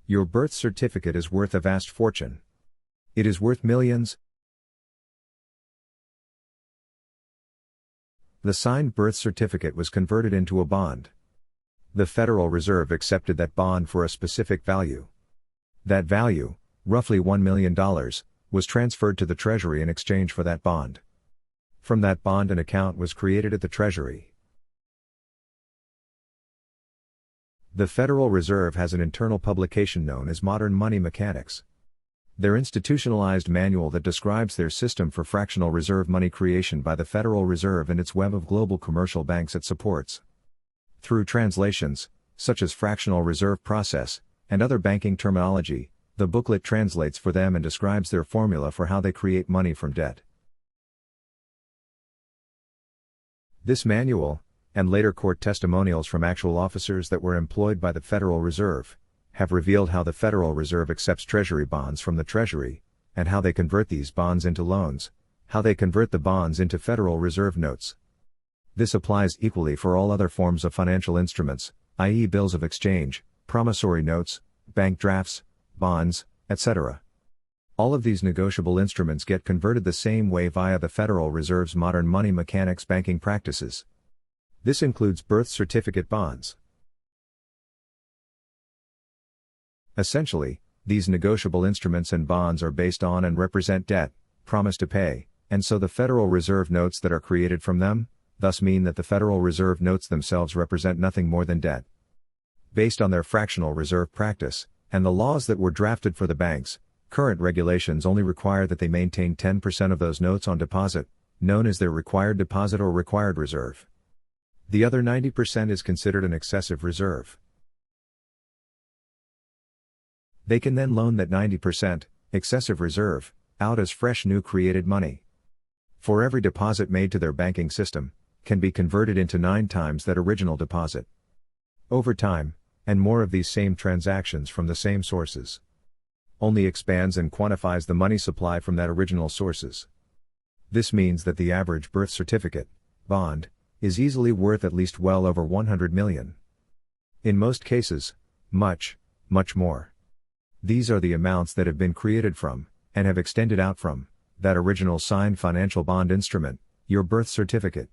Your birth certificate is worth a vast fortune. It is worth millions. The signed birth certificate was converted into a bond. The Federal Reserve accepted that bond for a specific value. That value, roughly $1 million, was transferred to the Treasury in exchange for that bond. From that bond, an account was created at the Treasury. The Federal Reserve has an internal publication known as Modern Money Mechanics. Their institutionalized manual that describes their system for fractional reserve money creation by the Federal Reserve and its web of global commercial banks it supports. Through translations, such as fractional reserve process, and other banking terminology, the booklet translates for them and describes their formula for how they create money from debt. This manual, and later court testimonials from actual officers that were employed by the Federal Reserve, have revealed how the Federal Reserve accepts Treasury bonds from the Treasury, and how they convert these bonds into loans, how they convert the bonds into Federal Reserve notes. This applies equally for all other forms of financial instruments, i.e. bills of exchange, promissory notes, bank drafts, bonds, etc. All of these negotiable instruments get converted the same way via the Federal Reserve's modern money mechanics banking practices. This includes birth certificate bonds. Essentially, these negotiable instruments and bonds are based on and represent debt, promise to pay, and so the Federal Reserve notes that are created from them, thus mean that the Federal Reserve notes themselves represent nothing more than debt. Based on their fractional reserve practice, and the laws that were drafted for the banks, current regulations only require that they maintain 10% of those notes on deposit, known as their required deposit or required reserve. The other 90% is considered an excessive reserve. They can then loan that 90%, excessive reserve, out as fresh new created money. For every deposit made to their banking system, can be converted into 9 times that original deposit. Over time, and more of these same transactions from the same sources, only expands and quantifies the money supply from that original sources. This means that the average birth certificate, bond, is easily worth at least well over 100 million. In most cases, much more. These are the amounts that have been created from, and have extended out from, that original signed financial bond instrument, your birth certificate.